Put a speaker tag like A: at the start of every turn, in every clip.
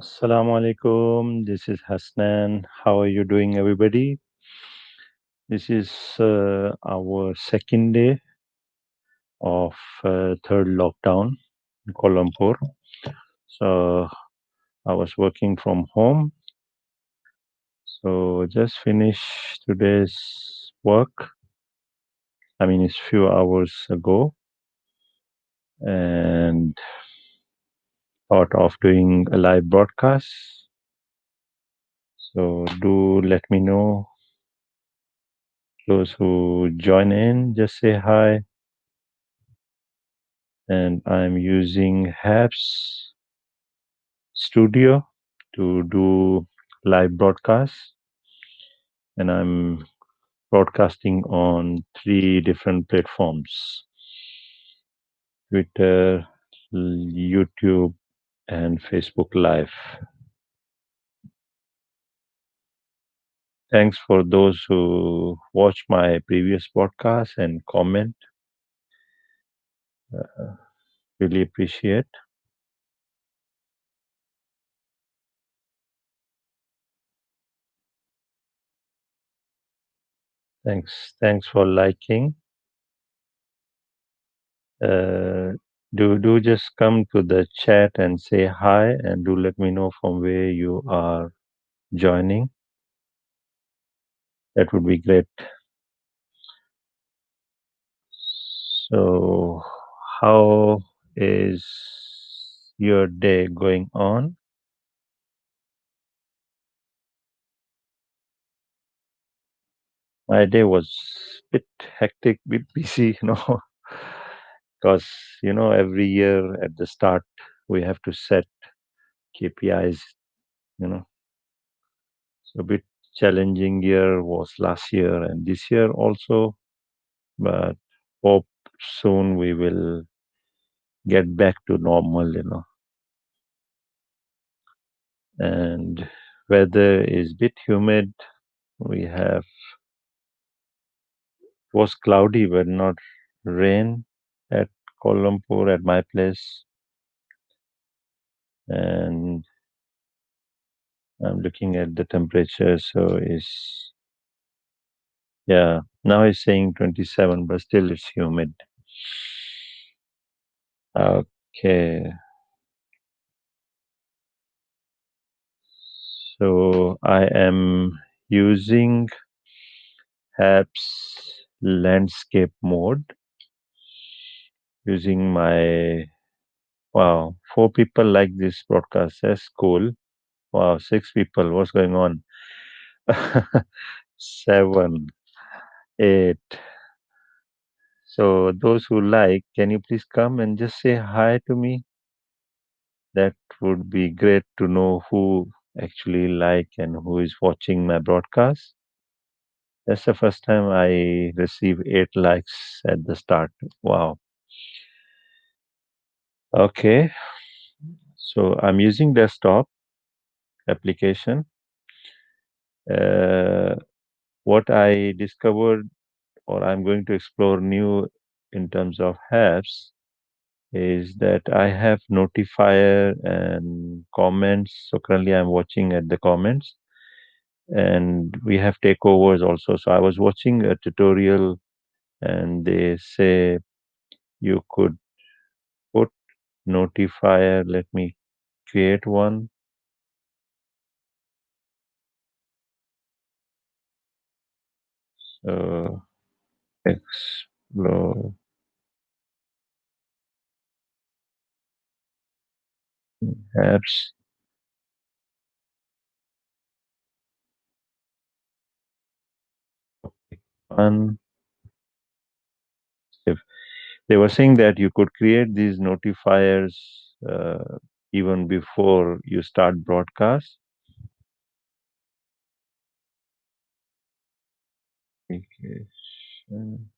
A: Assalamu alaikum. This is Hasnan. How are you doing, everybody? This is our second day of third lockdown in Kuala Lumpur. So I was working from home. So just finished today's work. I mean, it's few hours ago, and thought of doing a live broadcast. So do let me know those who join in. Just say hi and I'm using Habs Studio to do live broadcasts, and I'm broadcasting on three different platforms: Twitter, YouTube, and Facebook Live. Thanks for those who watch my previous podcast and comment. Really appreciate. Thanks for liking. Uh, do just come to the chat and say hi, and do let me know from where you are joining. That would be great. So, how is your day going on? My day was a bit hectic, bit busy, because every year at the start we have to set KPIs, you know. So a bit challenging year was last year and this year also, but hope soon we will get back to normal. And weather is bit humid. We have was cloudy but not rain at Kuala Lumpur at my place. And I'm looking at the temperature, so it's yeah, now it's saying 27, but still it's humid. Okay, so I am using apps landscape mode using my wow, four people like this broadcast. That's cool. Wow, six people. What's going on? Seven, eight. So those who like, can you please come and just say hi to me? That would be great to know who actually like and who is watching my broadcast. That's the first time I receive 8 likes at the start. Wow. Okay. So I'm using desktop application. Uh, what I discovered or I'm going to explore new in terms of apps is that I have notifier and comments. So currently I'm watching at the comments and we have takeovers also. So I was watching a tutorial and they say you could put notifier. Let me create one. So explore apps. One. If they were saying that you could create these notifiers even before you start broadcast. Application.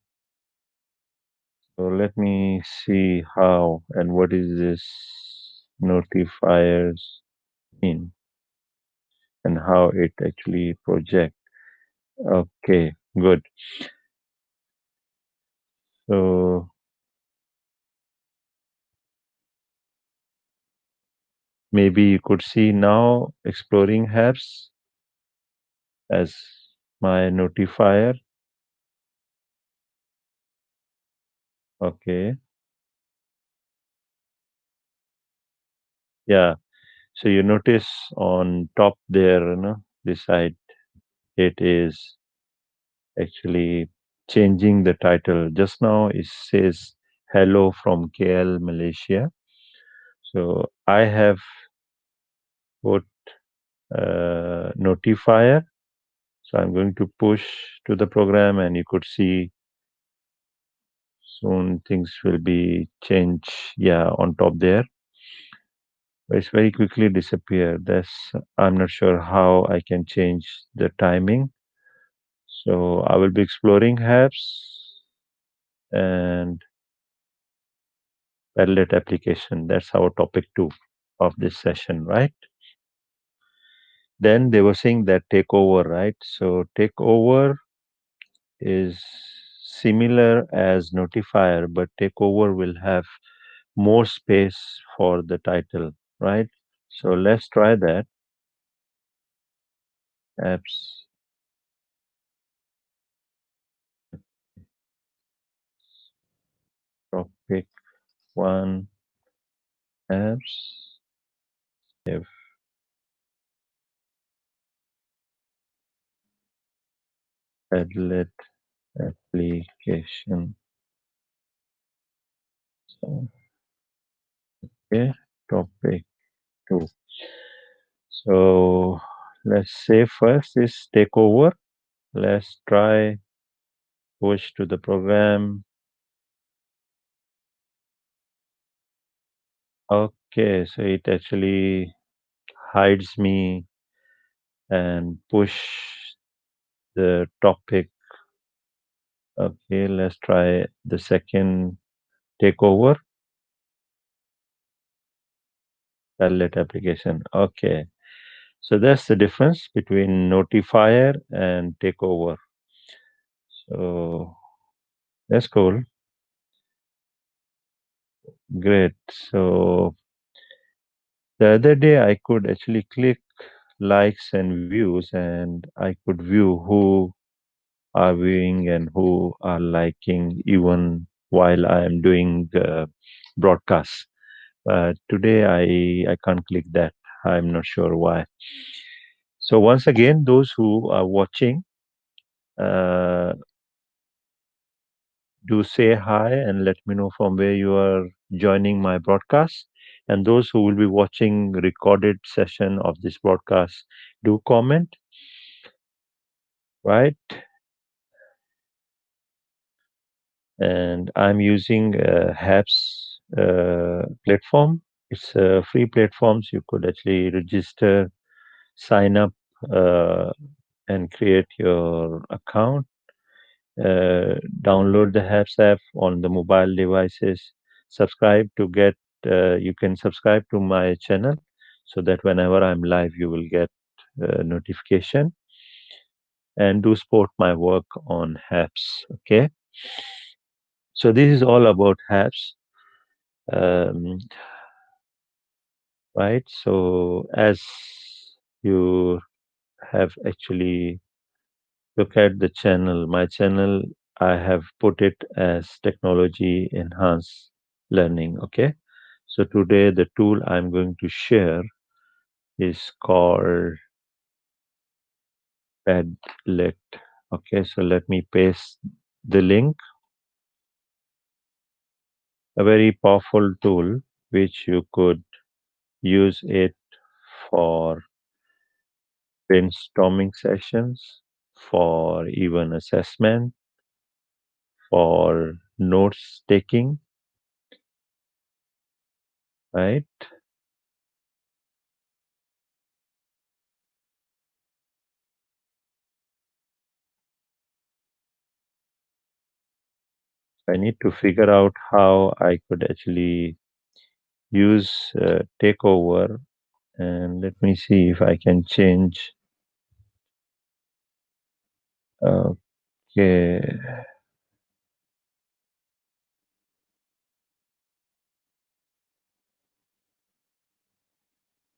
A: So let me see how and what is this notifiers mean and how it actually project. Okay, good. So Maybe you could see now exploring apps as my notifier. Okay. Yeah. So you notice on top there, this side, it is actually changing the title. Just now it says hello from KL, Malaysia. So I have put notifier. So I'm going to push to the program, and you could see soon things will be changed. Yeah, on top there. But it's very quickly disappear. That's I'm not sure how I can change the timing. So I will be exploring apps and parallel application. That's our topic two of this session, right? Then they were saying that takeover, right? So takeover is similar as notifier, but takeover will have more space for the title, right? So let's try that. Apps topic one apps if Padlet application. So, okay, topic two. So let's say first is takeover. Let's try push to the program. Okay, so it actually hides me and push the topic. Okay, let's try the second takeover. Palette application. Okay, so that's the difference between notifier and takeover. So that's cool. Great. So the other day I could actually click likes and views, and I could view who are viewing and who are liking even while I am doing the broadcast. Today I can't click that. I'm not sure why. So once again, those who are watching, uh, do say hi and let me know from where you are joining my broadcast. And those who will be watching recorded session of this broadcast, do comment, right? And I'm using HAPS platform. It's a free platform, so you could actually register, sign up, uh, and create your account. Download the HAPS app on the mobile devices. Subscribe to get. You can subscribe to my channel so that whenever I'm live, you will get notification, and do support my work on HAPS. Okay, so this is all about HAPS. Um, right? So as you have actually look at the channel, my channel, I have put it as technology enhanced learning. Okay. So today the tool I'm going to share is called Padlet. Okay. So let me paste the link. A very powerful tool which you could use it for brainstorming sessions, for even assessment, for notes taking, right? I need to figure out how I could actually use takeover, and let me see if I can change. Okay,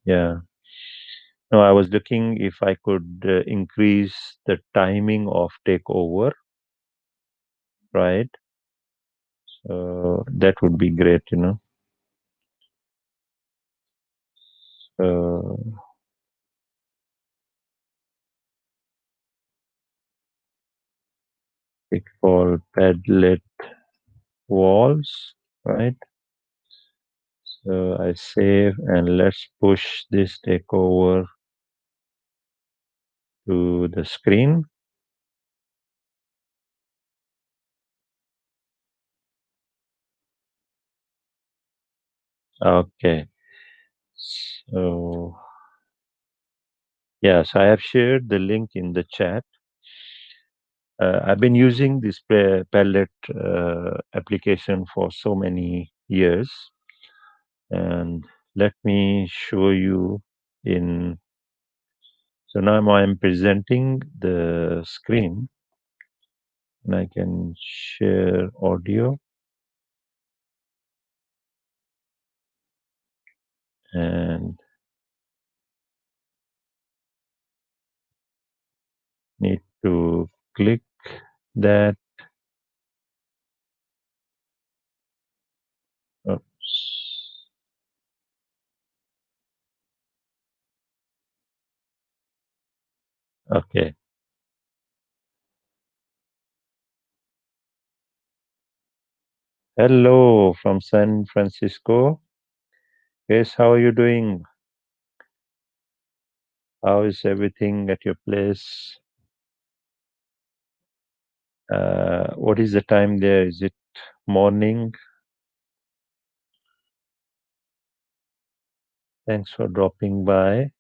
A: Yeah. No, I was looking if I could increase the timing of takeover, right? So that would be great. Uh, it's called Padlet Walls, right? So I save and let's push this takeover to the screen. Okay. So yes, I have shared the link in the chat. I've been using this palette application for so many years, and let me show you in. So now I'm presenting the screen, and I can share audio and need to click that. Oops. Okay. Hello from San Francisco. Yes, how are you doing? How is everything at your place? What is the time there? Is it morning? Thanks for dropping by.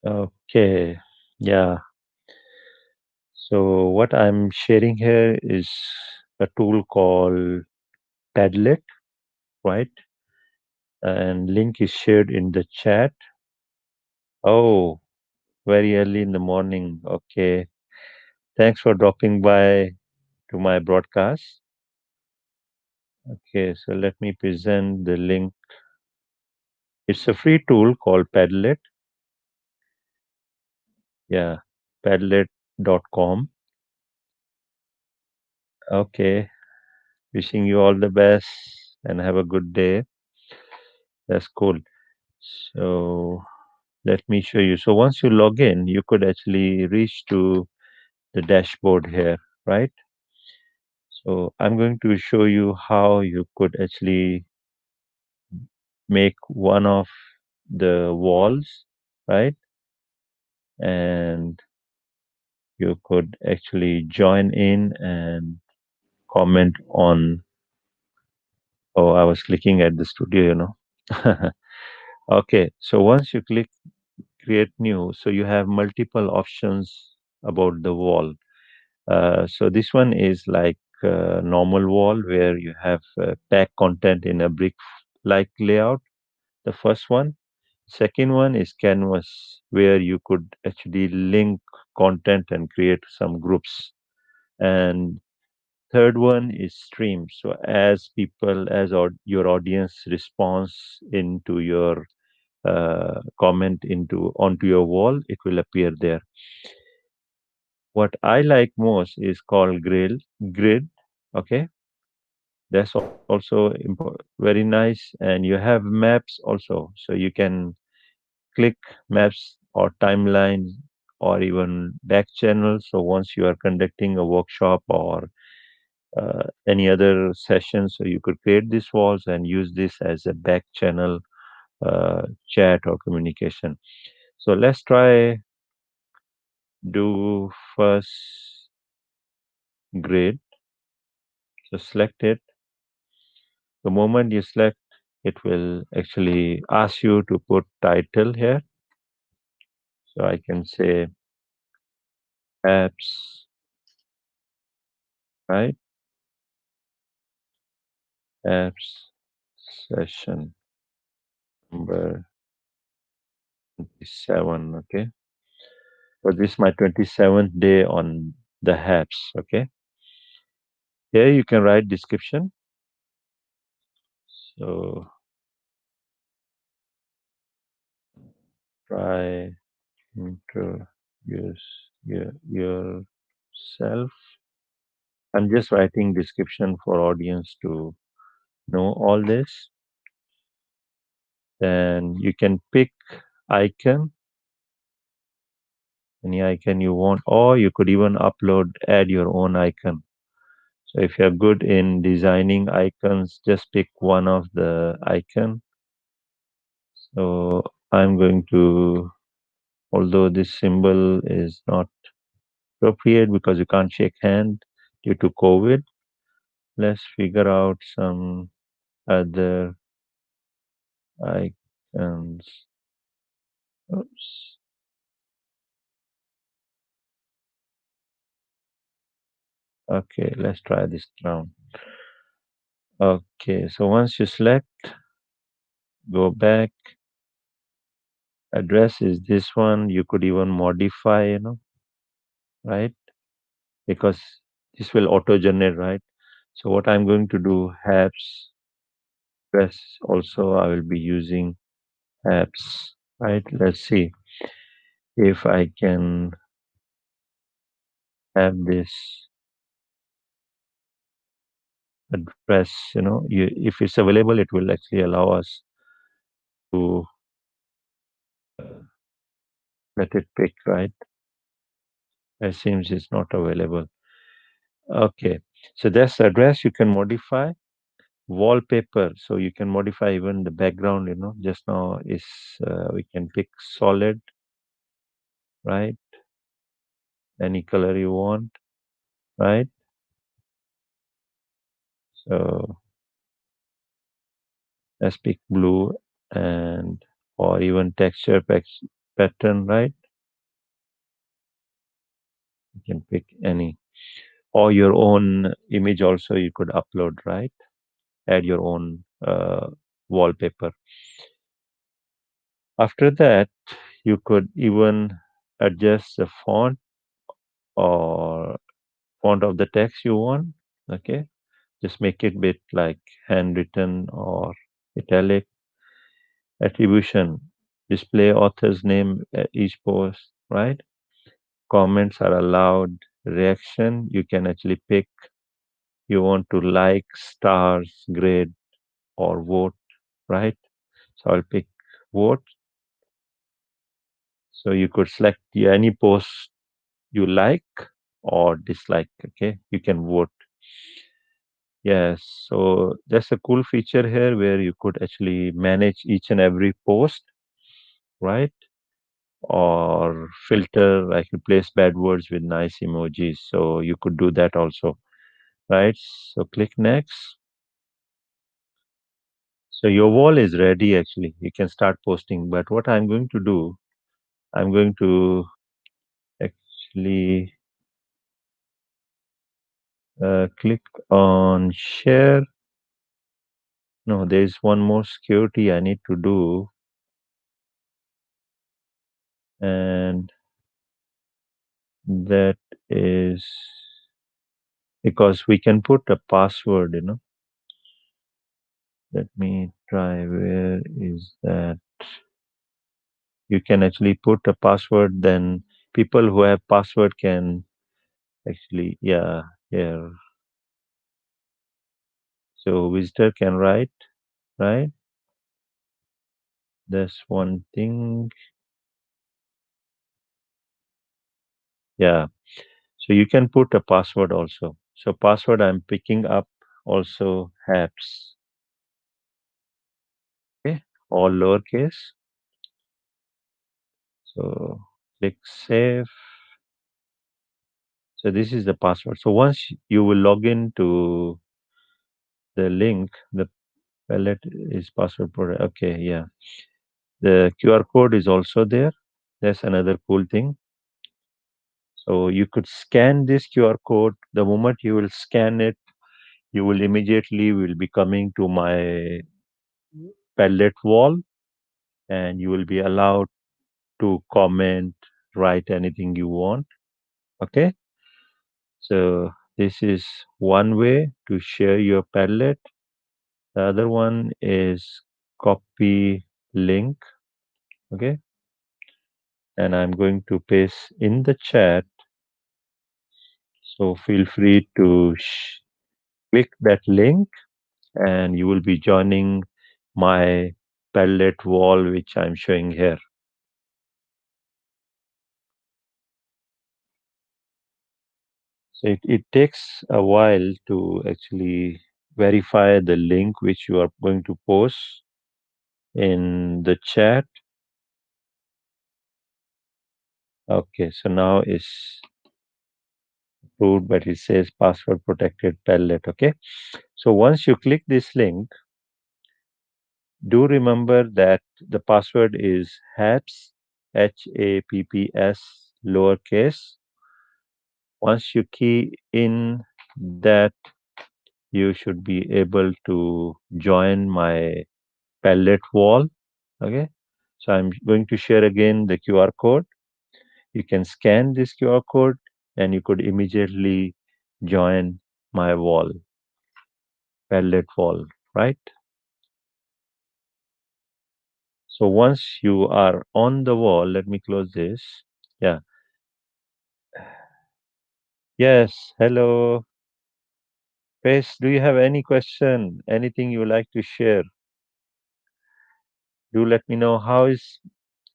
A: Okay. Yeah. So what I'm sharing here is a tool called Padlet, right? And link is shared in the chat. Oh, very early in the morning. Okay. Thanks for dropping by to my broadcast. Okay, so let me present the link. It's a free tool called Padlet. Yeah, padlet.com. Okay, wishing you all the best and have a good day. That's cool. So let me show you. So once you log in, you could actually reach to the dashboard here, right? So I'm going to show you how you could actually make one of the walls, right? And you could actually join in and comment on. Oh, I was clicking at the studio. Okay, so once you click create new, so you have multiple options about the wall. So this one is like normal wall where you have pack content in a brick like layout. The first one. Second one is canvas where you could actually link content and create some groups. And third one is stream. So as people, as your audience responds into your comment into onto your wall, it will appear there. What I like most is called grid. Okay, that's also very nice, and you have maps also, so you can click maps or timeline or even back channel. So once you are conducting a workshop or any other session, so you could create these walls and use this as a back channel chat or communication. So let's try do first grid. So select it. The moment you select, it will actually ask you to put title here. So I can say apps, right? Apps session number 27. Okay. So this is my 27th day on the apps. Okay. Here you can write description. So Try introduce yourself. I'm just writing description for audience to know all this. Then you can pick icon, any icon you want, or you could even add your own icon. So if you're good in designing icons, just pick one of the icon. So I'm going to, although this symbol is not appropriate because you can't shake hand due to COVID, let's figure out some other icons. Oops. Okay, let's try this round. Okay, so once you select, go back. Address is this one. You could even modify, right? Because this will auto generate, right? So what I'm going to do, apps address also I will be using apps, right? Let's see if I can have this address, if it's available, it will actually allow us to let it pick, right? It seems it's not available. Okay, so that's the address. You can modify wallpaper, so you can modify even the background. Just now is we can pick solid, right? Any color you want, right? So let's pick blue, and or even texture pattern, right? You can pick any, or your own image also you could upload, right? Add your own wallpaper. After that, you could even adjust the or font of the text you want. Okay, just make it bit like handwritten or italic. Attribution, display author's name at each post, right? Comments are allowed. Reaction, you can actually pick you want to like, stars, grade, or vote, right? So I'll pick vote. So you could select any post you like or dislike. Okay, you can vote. Yes, so that's a cool feature here where you could actually manage each and every post, right? Or filter, like replace bad words with nice emojis. So you could do that also, right? So click next. So your wall is ready actually. You can start posting. But what I'm going to do, I'm going to actually click on share. No, there is one more security I need to do. And that is because we can put a password. Let me try. Where is that? You can actually put a password, then people who have password can actually, yeah, here. So visitor can write, right? That's one thing. Yeah. So you can put a password also. So password I'm picking up also apps. Okay. All lowercase. So click save. So this is the password. So once you will log in to the link, the palette is password product. Okay, yeah. The QR code is also there. That's another cool thing. So you could scan this QR code. The moment you will scan it, you will immediately will be coming to my palette wall, and you will be allowed to comment, write anything you want. Okay. So this is one way to share your palette. The other one is copy link. Okay. and I'm going to paste in the chat. So feel free to click that link, and you will be joining my Padlet wall, which I'm showing here. So it takes a while to actually verify the link which you are going to post in the chat. Okay, so now it's approved, but it says password protected Padlet. Okay, so once you click this link, do remember that the password is HAPS, HAPPS, lowercase. Once you key in that, you should be able to join my Padlet wall. Okay, so I'm going to share again the QR code. You can scan this QR code and you could immediately join my wall, Padlet wall, right? So once you are on the wall, let me close this. Yeah. Yes. Hello. Pace, do you have any question? Anything you like to share? Do let me know how is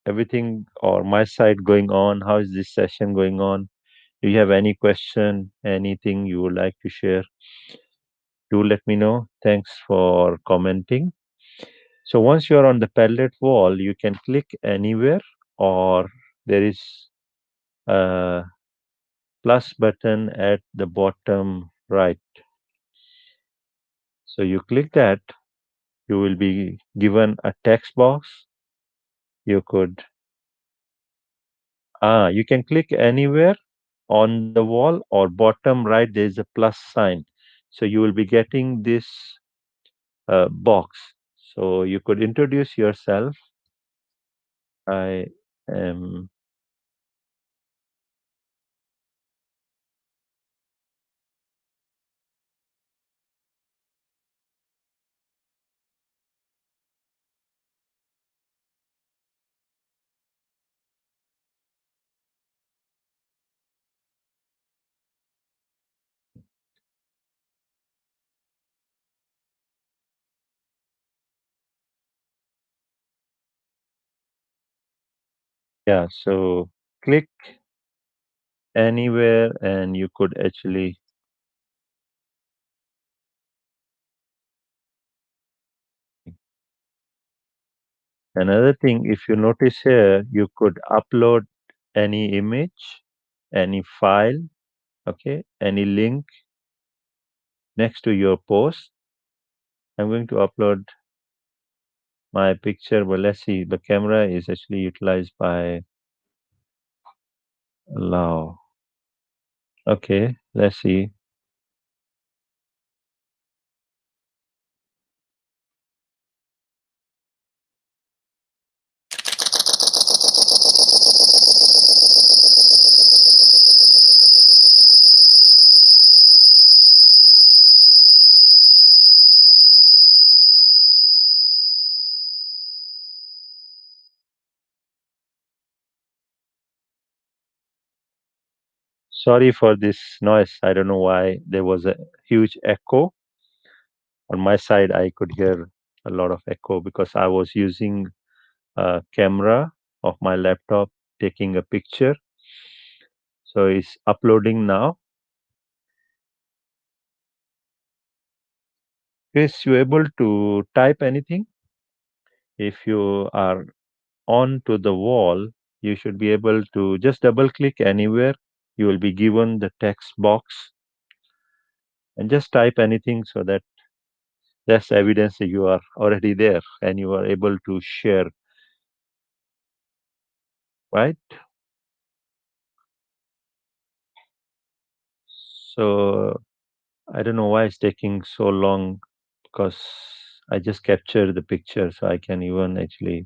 A: everything or my side going on? How is this session going on? Do you have any question? Anything you would like to share? Do let me know. Thanks for commenting. So once you're on the Padlet wall, you can click anywhere, or there is a plus button at the bottom right. So you click that, you will be given a text box. You could you can click anywhere on the wall, or bottom right there is a plus sign. So you will be getting this box. So you could introduce yourself. I am, yeah, so click anywhere and you could actually. Another thing, if you notice here, you could upload any image, any file, okay, any link next to your post. I'm going to upload my picture, but let's see, the camera is actually utilized by allow. Okay, let's see. Sorry for this noise. I don't know why there was a huge echo. On my side, I could hear a lot of echo because I was using a camera of my laptop taking a picture. So it's uploading now. Is you able to type anything? If you are on to the wall, you should be able to just double click anywhere. You will be given the text box and just type anything so that that's evidence that you are already there and you are able to share, right? So I don't know why it's taking so long because I just captured the picture so I can even actually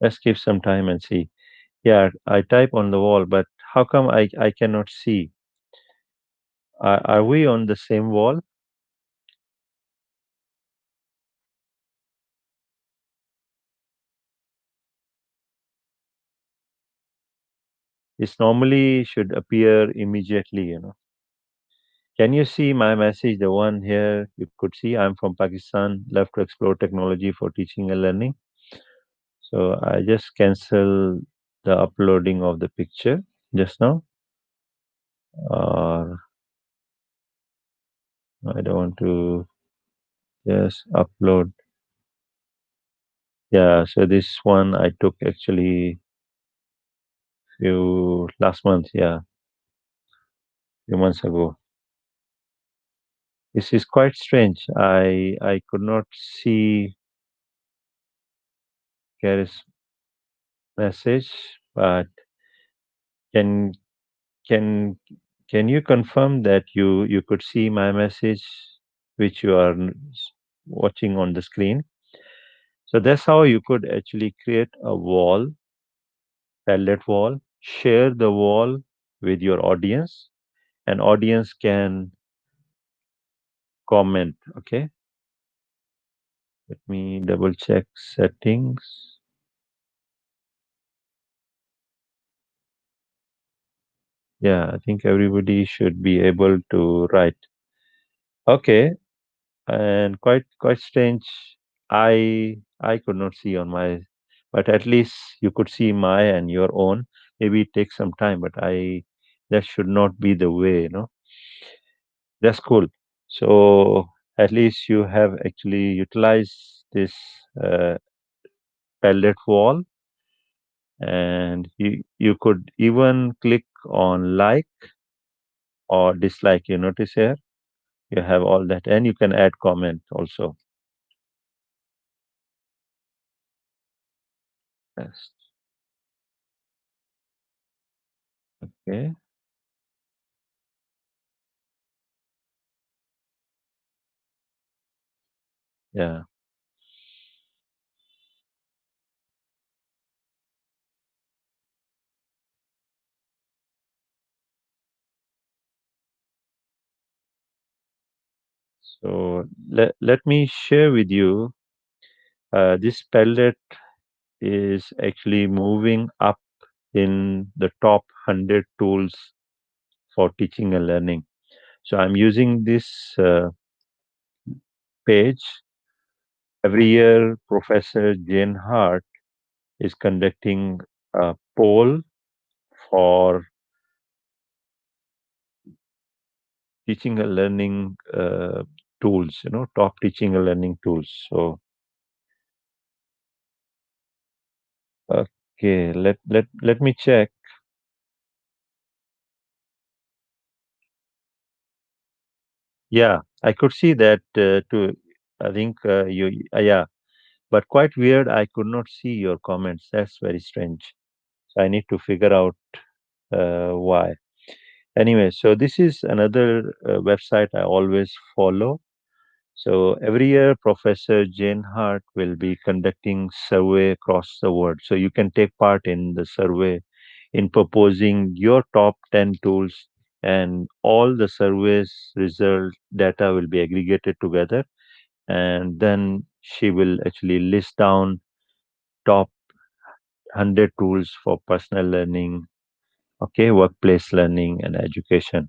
A: let's give some time and see. Yeah, I type on the wall, but how come I cannot see? Are we on the same wall? It normally should appear immediately. Can you see my message? The one here you could see. I'm from Pakistan. Love to explore technology for teaching and learning. So I just cancel the uploading of the picture just now. Or I don't want to just upload. Yeah. So this one I took actually few last month. Yeah, few months ago. This is quite strange. I could not see Gary's message, but can can can you confirm that you could see my message, which you are watching on the screen? So that's how you could actually create a wall, palette wall, share the wall with your audience, and audience can comment. Okay, let me double check settings. Yeah, I think everybody should be able to write. Okay, and quite strange. I could not see on my, but at least you could see my and your own. Maybe it takes some time, but I that should not be the way. That's cool. So at least you have actually utilized this uh, palette wall, and you could even click on like or dislike. You notice here you have all that, and you can add comment also. Yes. Okay. Yeah. So let me share with you. This palette is actually moving up in the top 100 tools for teaching and learning. So I'm using this page. Every year, Professor Jane Hart is conducting a poll for teaching and learning tools, top teaching and learning tools. So, okay, let me check. Yeah, I could see that too. I think yeah, but quite weird. I could not see your comments. That's very strange. So I need to figure out why. Anyway, so this is another website I always follow. So every year, Professor Jane Hart will be conducting survey across the world. So you can take part in the survey in proposing your top 10 tools, and all the surveys result data will be aggregated together, and then she will actually list down top 100 tools for personal learning, okay, workplace learning and education.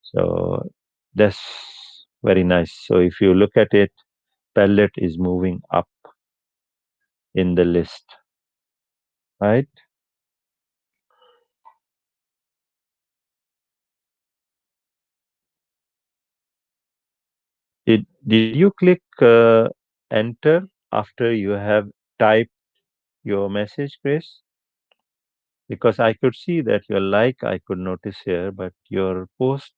A: So that's very nice. So if you look at it, palette is moving up in the list, right? Did you click enter after you have typed your message, Grace? Because I could see that your like I could notice here, but your post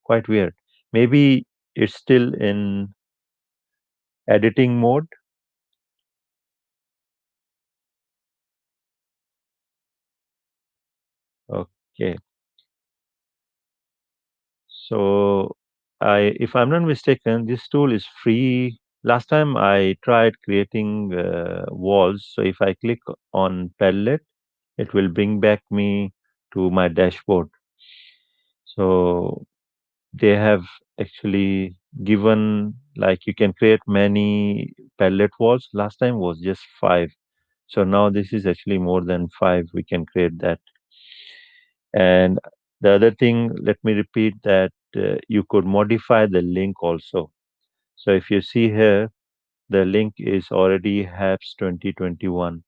A: quite weird. Maybe it's still in editing mode. Okay. So if I'm not mistaken, this tool is free. Last time I tried creating walls. So if I click on palette, it will bring back me to my dashboard. So they have actually given, like, you can create many palette walls. Last time was just five. So now this is actually more than five. We can create that. And the other thing, let me repeat that you could modify the link also. So if you see here, the link is already HAPS 2021.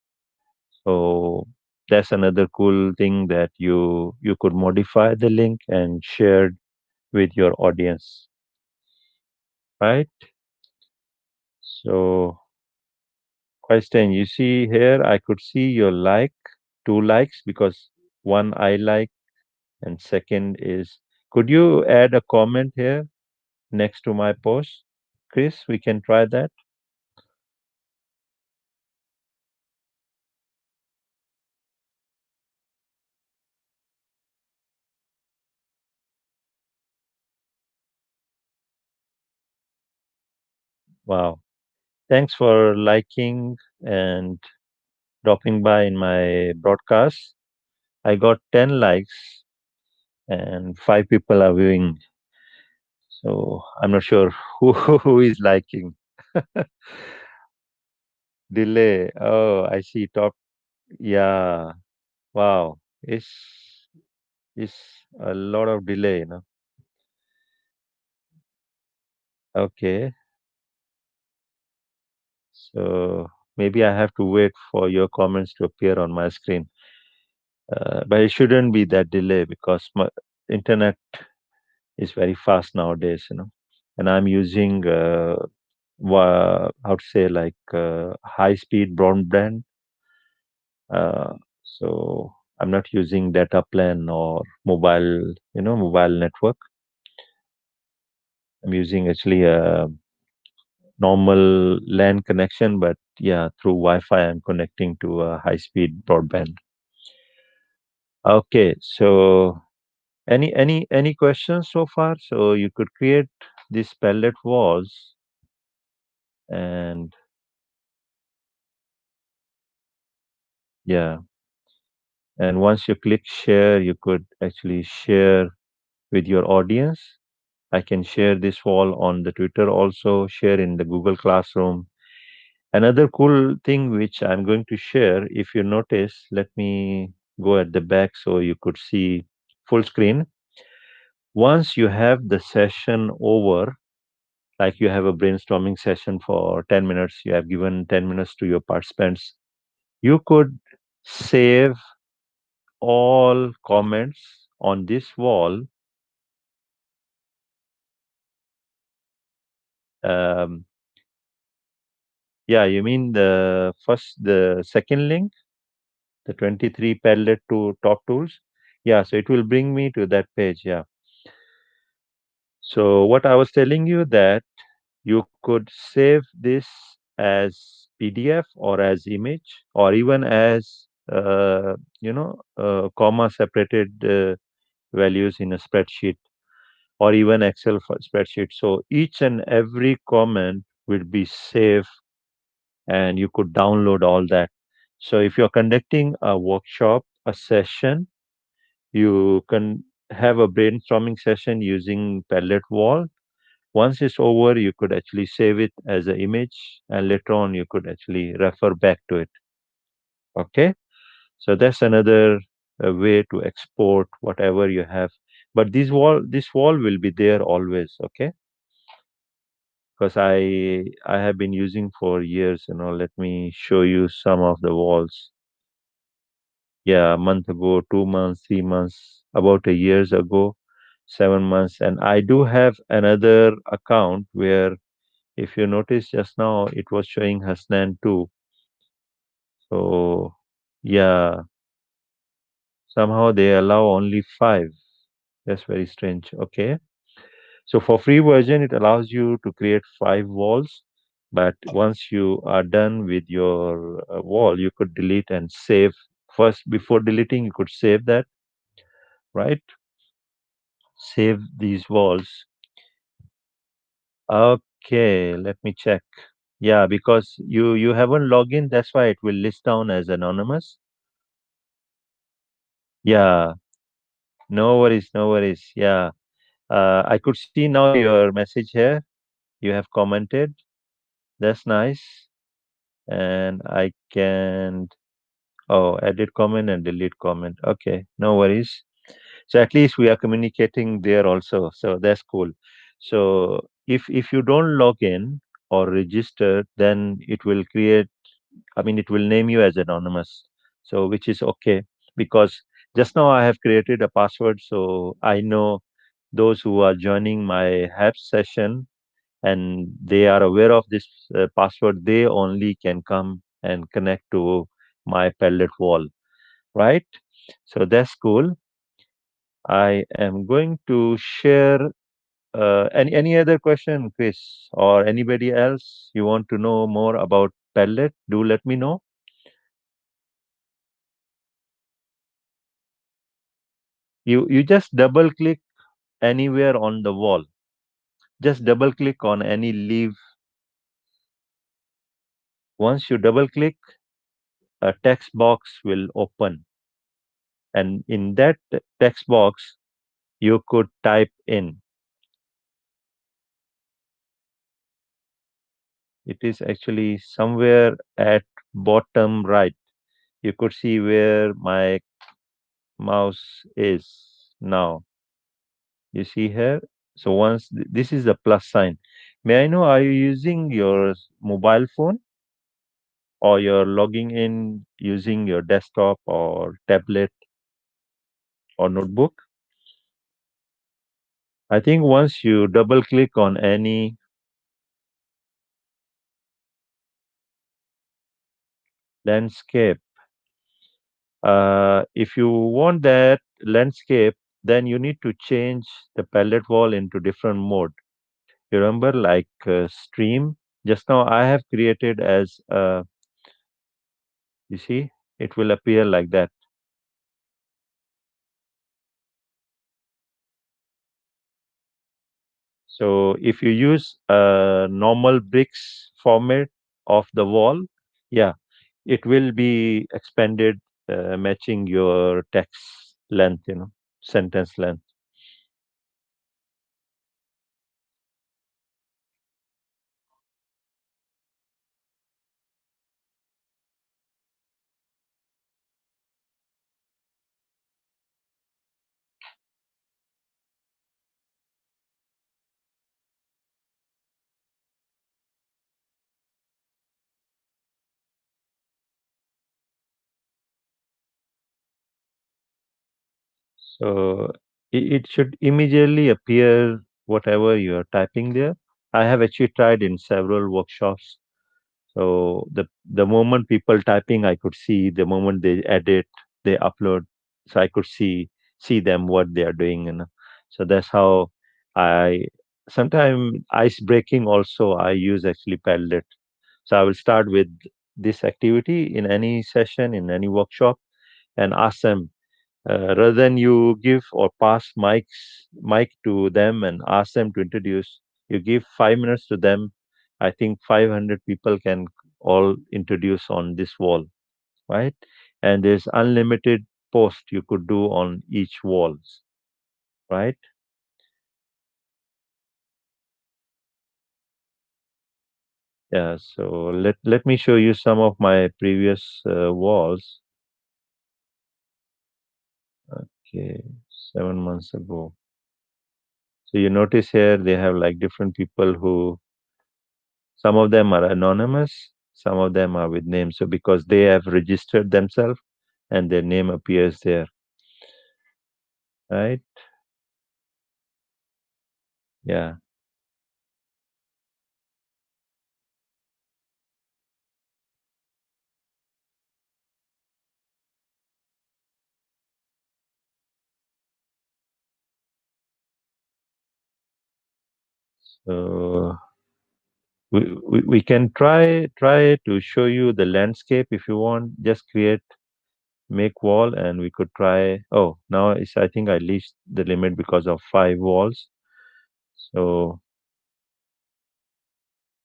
A: So that's another cool thing that you could modify the link and share with your audience, right? So Christian, you see here, I could see your like, two likes because one I like and second is. Could you add a comment here next to my post, Chris? We can try that. Wow! Thanks for liking and dropping by in my broadcast. I got 10 likes and 5 people are viewing. So I'm not sure who is liking. Delay. Oh, I see. Top. Yeah. Wow. It's a lot of delay. Okay. So maybe I have to wait for your comments to appear on my screen. But it shouldn't be that delay because my internet is very fast nowadays. And I'm using how to say like high speed broadband. Uh, so I'm not using data plan or mobile network. I'm using actually a normal LAN connection, but yeah, through Wi-Fi I'm connecting to a high speed broadband. Okay, so any questions so far? So you could create these palette walls and yeah, and once you click share, you could actually share with your audience. I can share this wall on the Twitter also, share in the Google Classroom. Another cool thing which I'm going to share, if you notice, let me go at the back so you could see full screen. Once you have the session over, like you have a brainstorming session for 10 minutes, you have given 10 minutes to your participants, you could save all comments on this wall. Um, yeah, you mean the second link, the 23 Padlet to top tools? Yeah, so it will bring me to that page. Yeah. So what I was telling you that you could save this as PDF or as image or even as comma separated values in a spreadsheet or even Excel spreadsheet. So each and every comment will be saved and you could download all that. So if you're conducting a workshop, a session, you can have a brainstorming session using Padlet wall. Once it's over, you could actually save it as an image and later on you could actually refer back to it. Okay. So that's another way to export whatever you have. But this wall will be there always. Okay. Because I have been using for years. Let me show you some of the walls. Yeah, a month ago, 2 months, 3 months, about a years ago, 7 months. And I do have another account where if you notice just now it was showing Hasnan too. So yeah, somehow they allow only five. That's very strange. Okay. So for free version, it allows you to create 5 walls. But once you are done with your wall, you could delete and save. First, before deleting, you could save that, right? Save these walls. Okay, let me check. Yeah, because you haven't logged in, that's why it will list down as anonymous. Yeah, no worries, no worries. Yeah, I could see now your message here. You have commented. That's nice. And I can, oh, edit comment and delete comment. Okay, no worries. So at least we are communicating there also. So that's cool. So if you don't log in or register, then it will create. I mean, it will name you as anonymous. So which is okay, because just now I have created a password, so I know those who are joining my HAP session and they are aware of this password, they only can come and connect to my pellet wall, right? So that's cool. I am going to share any other question, Chris, or anybody else you want to know more about pellet? Do let me know. You just double click anywhere on the wall. Just double click on any leaf. Once you double click, a text box will open, and in that text box you could type in. It is actually somewhere at bottom right. You could see where my mouse is now. You see here. So once this is the plus sign. May I know, are you using your mobile phone or you're logging in using your desktop or tablet or notebook? I think once you double click on any landscape, if you want that landscape, then you need to change the palette wall into different mode. You remember, like stream. Just now I have created as you see, it will appear like that. So if you use a normal bricks format of the wall, yeah, it will be expanded, matching your text length, sentence length. So it should immediately appear whatever you are typing there. I have actually tried in several workshops. So the moment people typing, I could see the moment they edit, they upload, so I could see them what they are doing, So that's how I sometimes ice breaking also I use actually Padlet. So I will start with this activity in any session, in any workshop, and ask them, rather than you give or pass mic to them and ask them to introduce, you give 5 minutes to them. I think 500 people can all introduce on this wall, right? And there's unlimited post you could do on each walls, right? Yeah, so let me show you some of my previous walls. Okay, 7 months ago. So you notice here they have like different people who, some of them are anonymous, some of them are with names. So because they have registered themselves and their name appears there, right? Yeah. So we can try to show you the landscape if you want. Just create make wall and we could try. Oh, now it's, I think I reached the limit because of 5 walls. So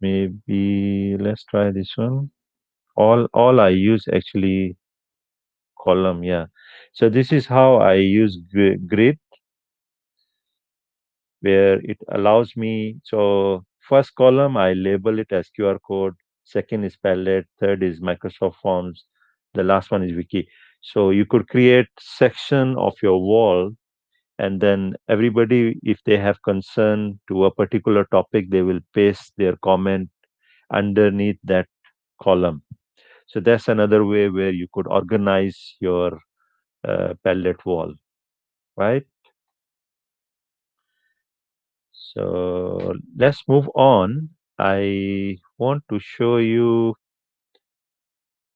A: maybe let's try this one. All I use actually column, yeah. So this is how I use grid, where it allows me. So first column I label it as QR code, second is palette, third is Microsoft Forms, the last one is wiki. So you could create section of your wall and then everybody, if they have concern to a particular topic, they will paste their comment underneath that column. So that's another way where you could organize your palette wall, right? So let's move on. I want to show you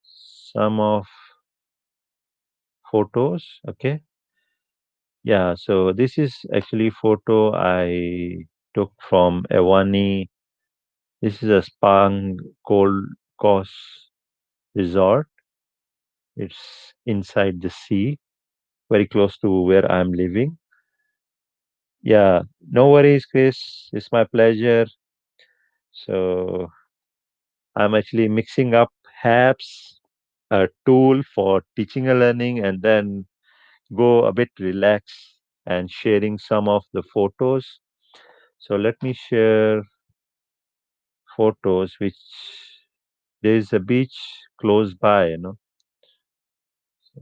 A: some of photos. Okay. Yeah. So this is actually photo I took from Awani. This is a Spang Gold Coast resort. It's inside the sea, very close to where I'm living. Yeah. No worries, Chris. It's my pleasure. So I'm actually mixing up apps, a tool for teaching and learning, and then go a bit relaxed and sharing some of the photos. So let me share photos which there is a beach close by. So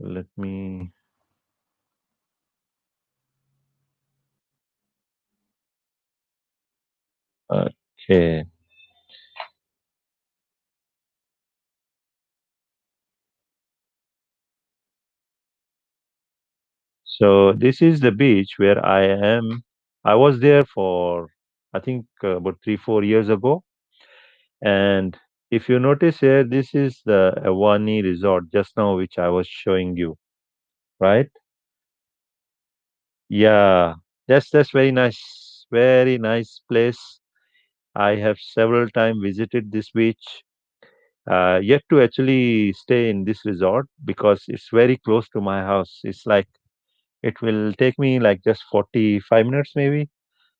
A: let me okay. So this is the beach where I am. I was there for I think about 3 4 years ago. And if you notice here, this is the Awani resort just now, which I was showing you, right? Yeah, that's very nice place. I have several times visited this beach. Yet to actually stay in this resort because it's very close to my house. It's like it will take me like just 45 minutes maybe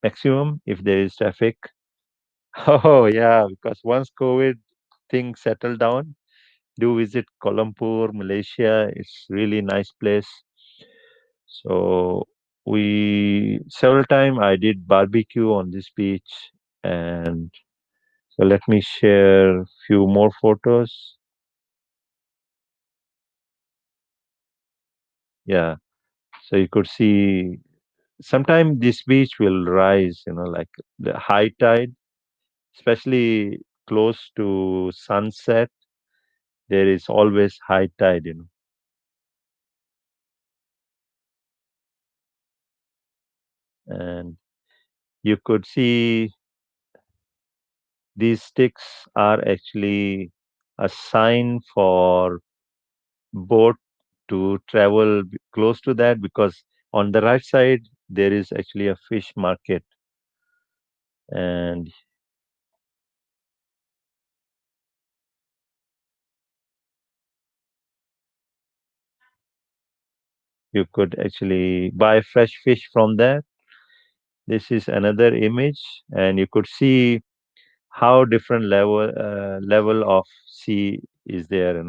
A: maximum if there is traffic. Oh yeah, because once COVID things settle down, do visit Kuala Lumpur, Malaysia. It's really nice place. So we several time I did barbecue on this beach, and so let me share few more photos. Yeah, so you could see sometime this beach will rise, like the high tide, especially close to sunset. There is always high tide. And you could see these sticks are actually a sign for boat to travel close to that because on the right side there is actually a fish market, and you could actually buy fresh fish from there. This is another image, and you could see how different level of sea is there.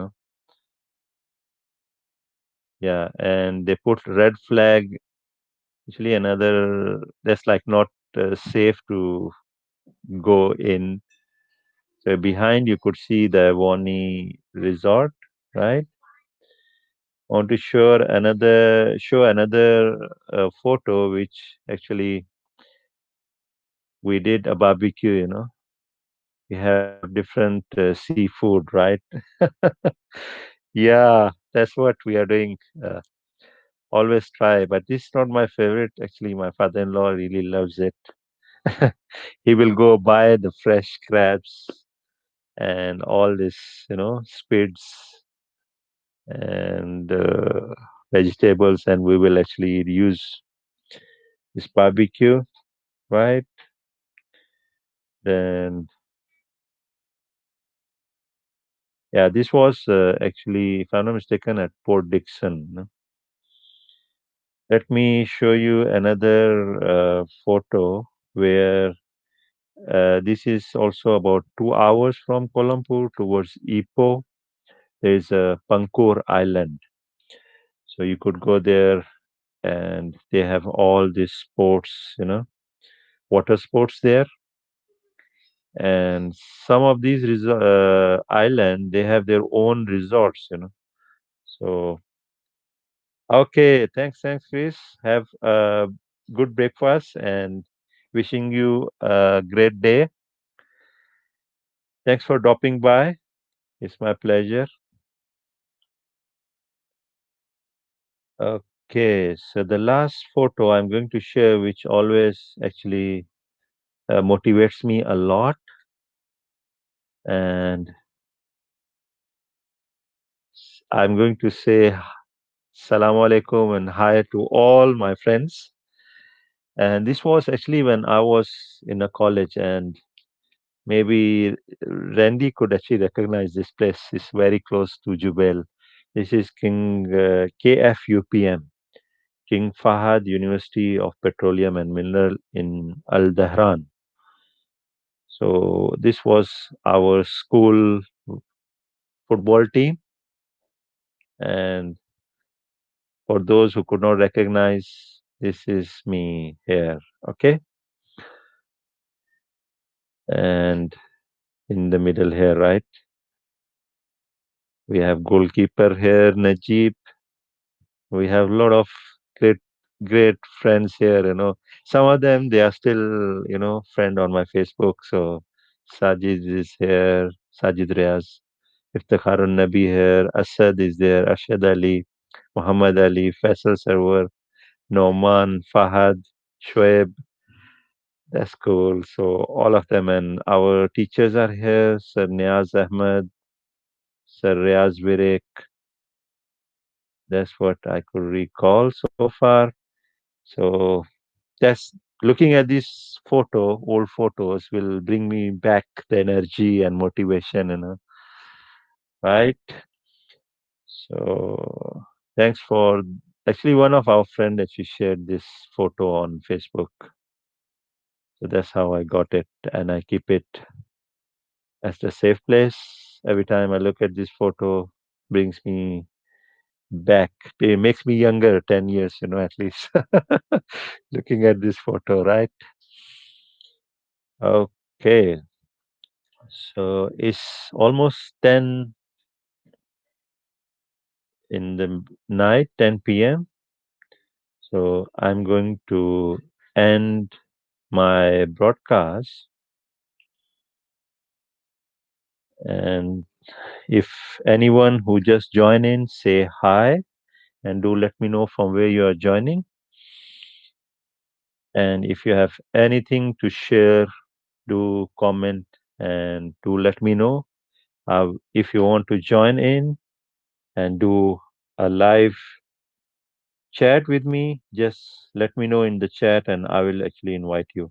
A: Yeah, and they put red flag. Actually, another that's like not safe to go in. So behind you could see the Vani Resort, right? I want to show another photo which actually we did a barbecue. We have different seafood, right? Yeah, that's what we are doing. Always try, but this is not my favorite. Actually, my father-in-law really loves it. He will go buy the fresh crabs and all this, squids and vegetables, and we will actually use this barbecue, right? Then, yeah, this was actually, if I'm not mistaken, at Port Dixon. Let me show you another photo where this is also about 2 hours from Kuala Lumpur towards Ipoh. There is a Pangkur Island. So you could go there and they have all these sports, water sports there. And some of these island, they have their own resorts. So Okay, thanks, Chris. Have a good breakfast and wishing you a great day. Thanks for dropping by. It's my pleasure. Okay, so the last photo I'm going to share, which always actually motivates me a lot, and I'm going to say Assalamu alaikum and hi to all my friends. And this was actually when I was in a college, and maybe Randy could actually recognize this place. It's very close to Jubail. This is KFUPM, King Fahad University of Petroleum and Mineral in Al Dahran. So this was our school football team, and for those who could not recognize, this is me here. Okay, and in the middle here, right? We have goalkeeper here, Najib. We have a lot of great, great friends here. Some of them they are still, friend on my Facebook. So Sajid is here, Sajid Riaz, Iftikharun Nabi here, Asad is there, Ashad Ali, Muhammad Ali, Faisal Sarwar, Noman, Fahad, Shoaib. That's cool. So all of them and our teachers are here. Sir Niaz Ahmed, Sir Riaz Virek. That's what I could recall so far. So just looking at this photo, old photos will bring me back the energy and motivation, right? So thanks for actually one of our friend actually shared this photo on Facebook. So that's how I got it and I keep it as the safe place. Every time I look at this photo, brings me back. It makes me younger, 10 years, at least. Looking at this photo, right? Okay. So it's almost 10 in the night, 10 p.m. So I'm going to end my broadcast. And if anyone who just joined in, say hi and do let me know from where you are joining. And if you have anything to share, do comment and do let me know. If you want to join in and do a live chat with me, just let me know in the chat and I will actually invite you.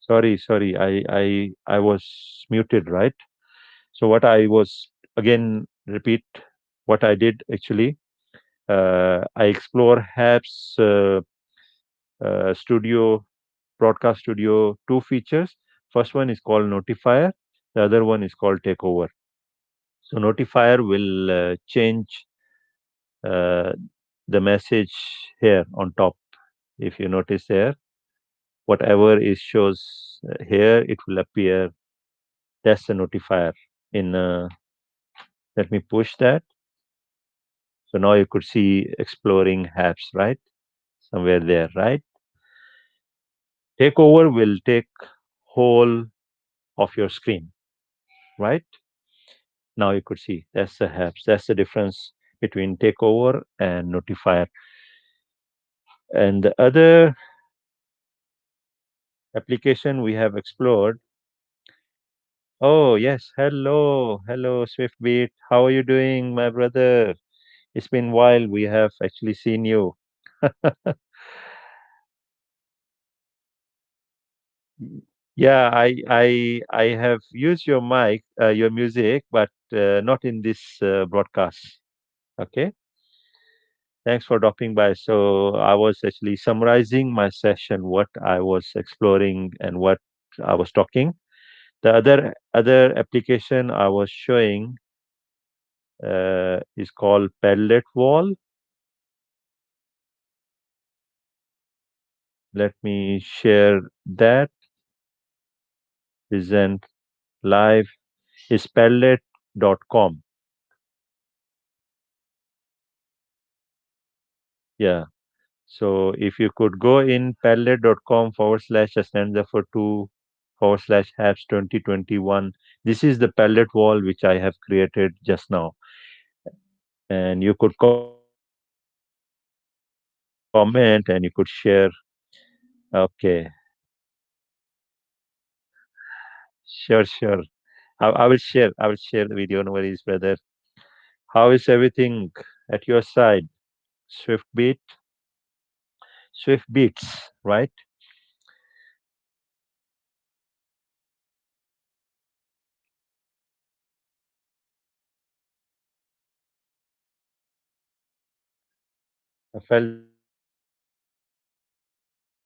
A: Sorry. I was muted, right? So what I was again repeat what I did actually. I explore Habs Studio Broadcast Studio two features. First one is called Notifier. The other one is called Takeover. So Notifier will change uh, the message here on top. If you notice there, whatever is shows here, it will appear. That's the notifier. In Let me push that. So now you could see exploring apps, right? Somewhere there, right? Takeover will take whole of your screen, right? Now you could see that's the apps. That's the difference between takeover and notifier. And the other application we have explored. Oh yes, hello, Swiftbeat. How are you doing, my brother? It's been a while. We have actually seen you. Yeah, I have used your mic, your music, but not in this broadcast. Okay, thanks for dropping by. So I was actually summarizing my session, what I was exploring and what I was talking. The other application I was showing is called Padlet Wall. Let me share that. Present live is padlet.com. Yeah. So if you could go in padlet.com /stanza for two /apps 2021. This is the Padlet wall which I have created just now. And you could comment and you could share. Okay, sure. I will share. I will share the video. No worries, brother. How is everything at your side? Swift beat, Swift beats, right? I felt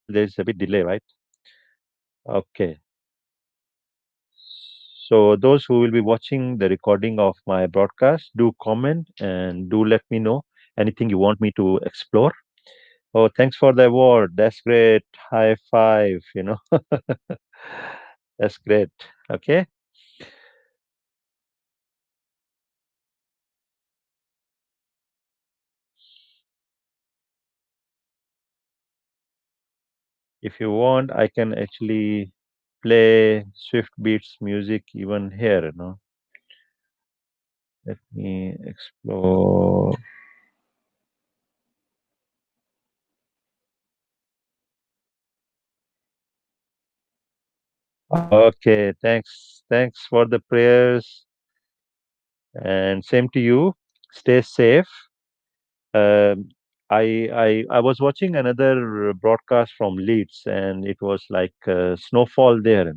A: there's a bit delay, right? Okay. So those who will be watching the recording of my broadcast, do comment and do let me know anything you want me to explore. Oh, thanks for the award. That's great. High five, That's great. Okay. If you want, I can actually play Swift Beats music. Even here. Let me explore. Okay, thanks. Thanks for the prayers and same to you. Stay safe. Um, I was watching another broadcast from Leeds, and it was like snowfall there.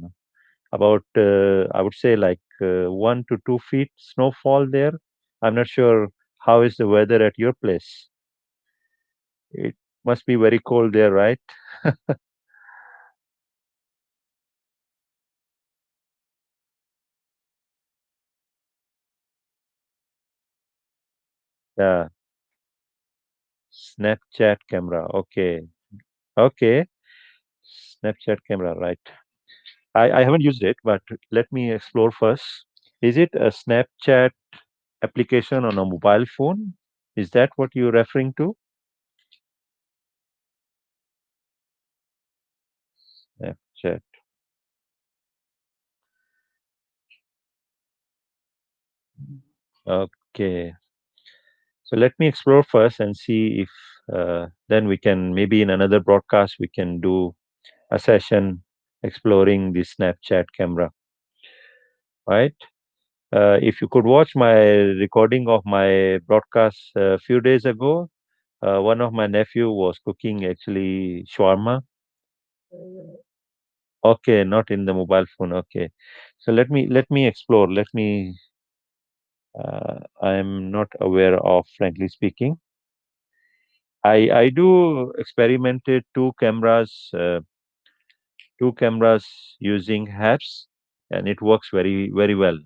A: About I would say like 1 to 2 feet snowfall there. I'm not sure how is the weather at your place. It must be very cold there, right? Yeah. Snapchat camera. Okay. Snapchat camera, right? I haven't used it, but let me explore first. Is it a Snapchat application on a mobile phone? Is that what you're referring to? Snapchat. Okay. So let me explore first and see if then we can maybe in another broadcast we can do a session exploring the Snapchat camera, right? If you could watch my recording of my broadcast a few days ago, one of my nephew was cooking actually shawarma. Okay, not in the mobile phone. Okay. So let me explore. I am not aware of, frankly speaking. I do experimented two cameras using apps, and it works very very well.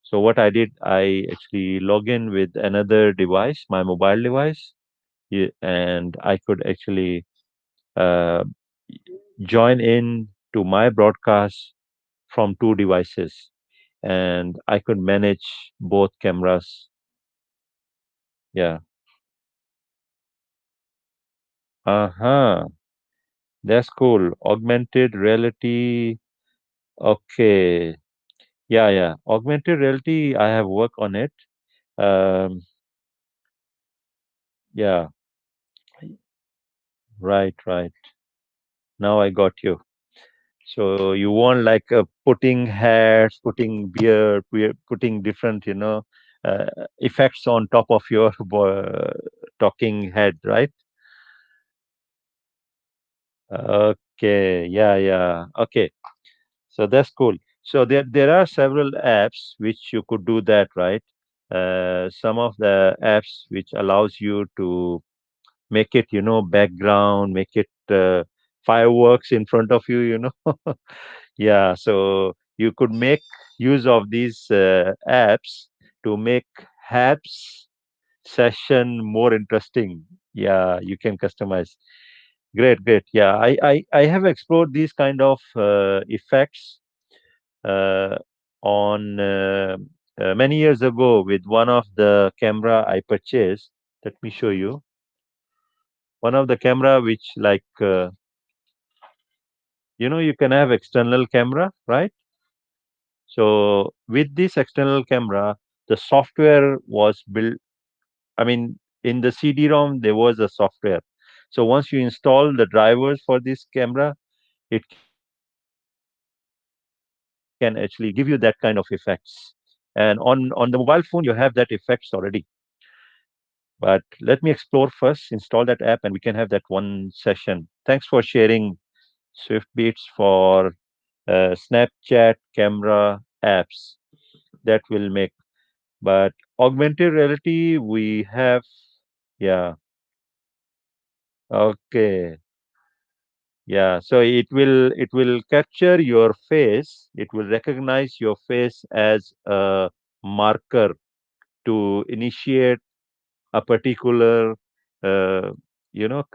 A: So what I did, I actually log in with another device, my mobile device, and I could actually uh, join in to my broadcast from two devices, and I could manage both cameras. Yeah. Uh-huh. That's cool. Augmented reality. Okay. Yeah, yeah. Augmented reality, I have worked on it. Um, yeah, right, right. Now I got you. So you want like putting hairs, putting putting different, uh, effects on top of your talking head, right? Okay, yeah, yeah. Okay, so that's cool. So there are several apps which you could do that, right? Some of the apps which allows you to make it, background, make it fireworks in front of you. Yeah, so you could make use of these apps to make apps session more interesting. Yeah, you can customize. Great, great. Yeah, I have explored these kind of effects uh, on many years ago with one of the camera I purchased. Let me show you one of the camera which like you can have external camera, right? So with this external camera, the software was built. I mean, in the CD-ROM there was a software. So once you install the drivers for this camera, it can actually give you that kind of effects. And on the mobile phone, you have that effects already. But let me explore first, install that app, and we can have that one session. Thanks for sharing Swift Beats for Snapchat camera apps that will make. But augmented reality, we have, yeah, okay, yeah. So it will capture your face. It will recognize your face as a marker to initiate a particular, uh,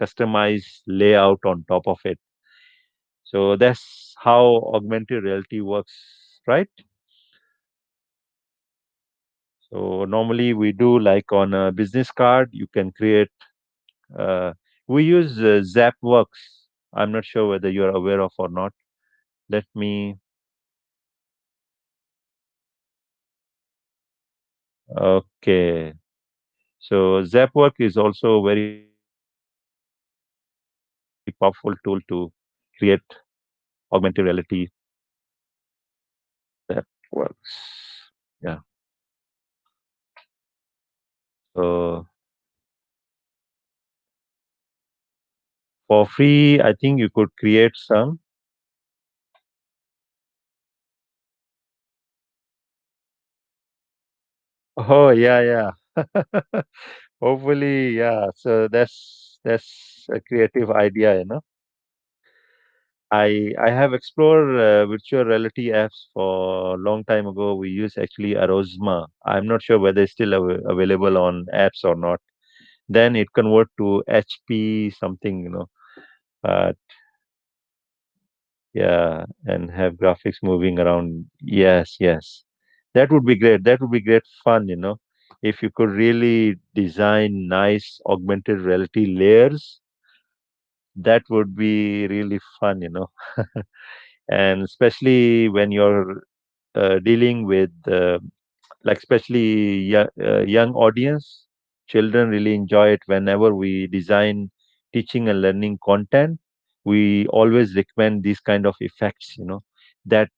A: customized layout on top of it. So that's how augmented reality works, right? So normally we do like on a business card, you can create. Uh, we use ZapWorks. I'm not sure whether you're aware of or not. Let me. Okay. So ZapWork is also a very powerful tool to create augmented reality. ZapWorks. Yeah. So for free, I think you could create some. Oh yeah, yeah. Hopefully, yeah. So that's a creative idea. I have explored virtual reality apps for a long time ago. We use actually Arosma. I'm not sure whether it's still available on apps or not. Then it convert to HP something. Uh, yeah, and have graphics moving around. Yes, yes. That would be great. That would be great fun. If you could really design nice augmented reality layers, that would be really fun. And especially when you're dealing with like especially young audience, children really enjoy it. Whenever we design teaching and learning content, we always recommend these kind of effects that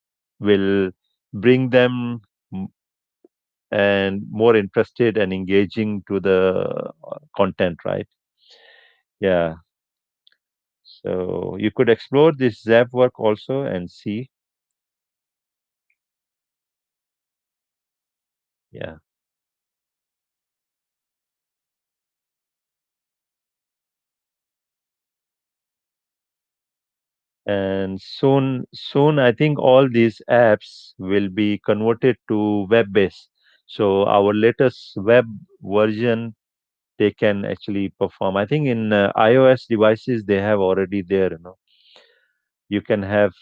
A: will bring them and more interested and engaging to the content, right? Yeah. So you could explore this Zap work also and see. Yeah. And soon I think all these apps will be converted to web based. So our latest web version they can actually perform. I think in iOS devices they have already there. You can have.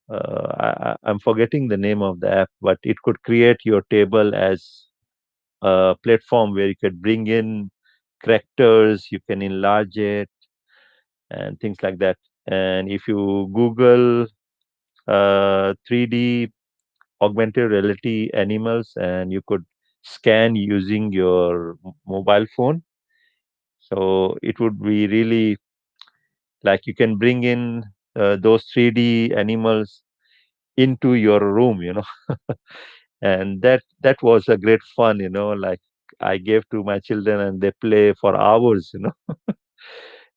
A: I'm forgetting the name of the app, but it could create your table as a platform where you could bring in characters, you can enlarge it, and things like that. And if you Google 3D augmented reality animals, and you could scan using your mobile phone, so it would be really like you can bring in those 3D animals into your room, and that was a great fun, like I gave to my children and they play for hours,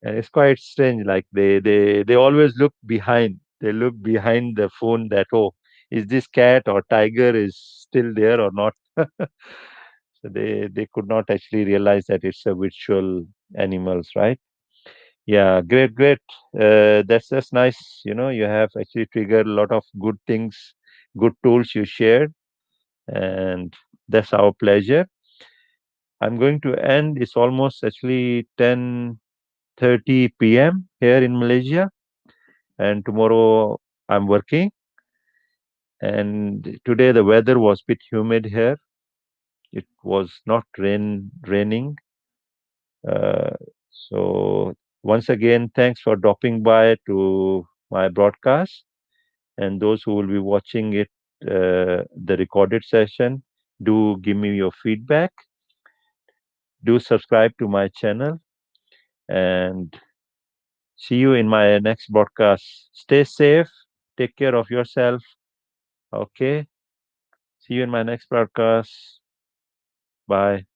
A: and it's quite strange, like they always look behind, they look behind the phone that, oh, is this cat or tiger is still there or not. So they could not actually realize that it's a virtual animals, right? Yeah, great. That's nice. You have actually triggered a lot of good things, good tools you shared, and that's our pleasure. I'm going to end. It's almost actually 10:30 p.m. here in Malaysia, and tomorrow I'm working. And today the weather was a bit humid here. It was not raining. Uh, so once again, thanks for dropping by to my broadcast. And those who will be watching it, the recorded session, do give me your feedback. Do subscribe to my channel, and see you in my next broadcast. Stay safe. Take care of yourself. Okay. See you in my next broadcast. Bye.